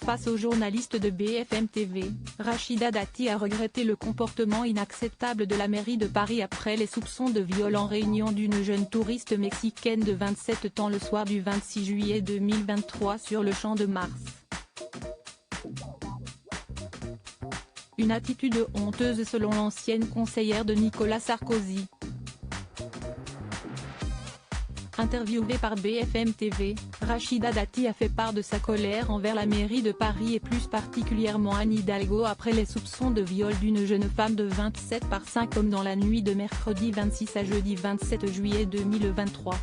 Face aux journalistes de BFM TV, Rachida Dati a regretté le comportement inacceptable de la mairie de Paris après les soupçons de viol en réunion d'une jeune touriste mexicaine de 27 ans le soir du 26 juillet 2023 sur le Champ de Mars. Une attitude honteuse selon l'ancienne conseillère de Nicolas Sarkozy. Interviewée par BFM TV, Rachida Dati a fait part de sa colère envers la mairie de Paris et plus particulièrement Anne Hidalgo après les soupçons de viol d'une jeune femme de 27 par 5 hommes dans la nuit de mercredi 26 à jeudi 27 juillet 2023.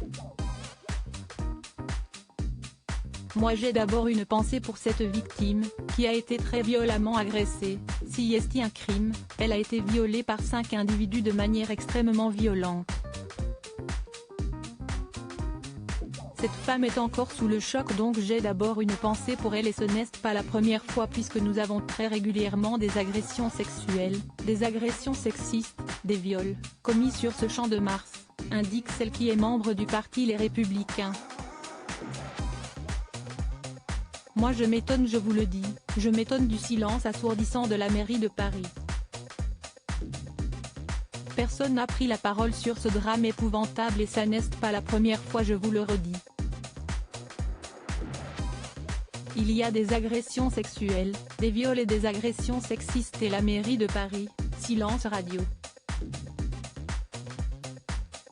Moi j'ai d'abord une pensée pour cette victime, qui a été très violemment agressée. Si est un crime, elle a été violée par 5 individus de manière extrêmement violente. Cette femme est encore sous le choc, donc j'ai d'abord une pensée pour elle et ce n'est pas la première fois puisque nous avons très régulièrement des agressions sexuelles, des agressions sexistes, des viols, commis sur ce Champ de Mars, indique celle qui est membre du parti Les Républicains. Moi je m'étonne, je vous le dis, je m'étonne du silence assourdissant de la mairie de Paris. Personne n'a pris la parole sur ce drame épouvantable et ça n'est pas la première fois, je vous le redis. Il y a des agressions sexuelles, des viols et des agressions sexistes et la mairie de Paris, silence radio.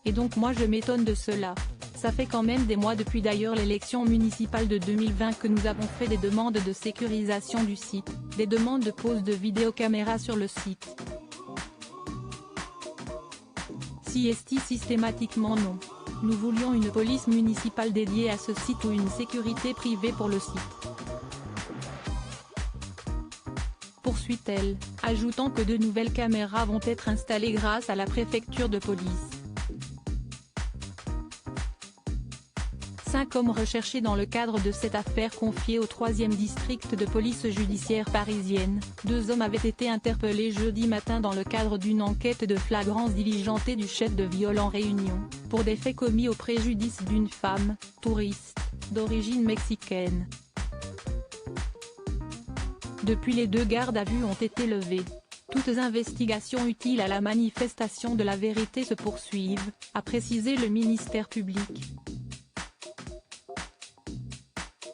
Et donc moi je m'étonne de cela. Ça fait quand même des mois depuis d'ailleurs l'élection municipale de 2020 que nous avons fait des demandes de sécurisation du site, des demandes de pose de vidéocaméras sur le site. Si est systématiquement non. Nous voulions une police municipale dédiée à ce site ou une sécurité privée pour le site. Poursuit-elle, ajoutant que de nouvelles caméras vont être installées grâce à la préfecture de police. 5 hommes recherchés dans le cadre de cette affaire confiée au 3e district de police judiciaire parisienne. 2 hommes avaient été interpellés jeudi matin dans le cadre d'une enquête de flagrance diligentée du chef de viol en réunion, pour des faits commis au préjudice d'une femme, touriste, d'origine mexicaine. Depuis, les 2 gardes à vue ont été levés. Toutes investigations utiles à la manifestation de la vérité se poursuivent, a précisé le ministère public.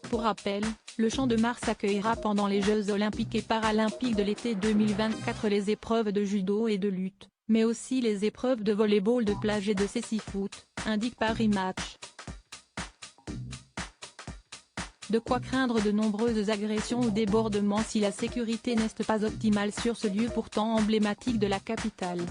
Pour rappel, le Champ de Mars accueillera pendant les Jeux Olympiques et Paralympiques de l'été 2024 les épreuves de judo et de lutte, mais aussi les épreuves de volley-ball de plage et de cécifoot, indique Paris Match. De quoi craindre de nombreuses agressions ou débordements si la sécurité n'est pas optimale sur ce lieu pourtant emblématique de la capitale.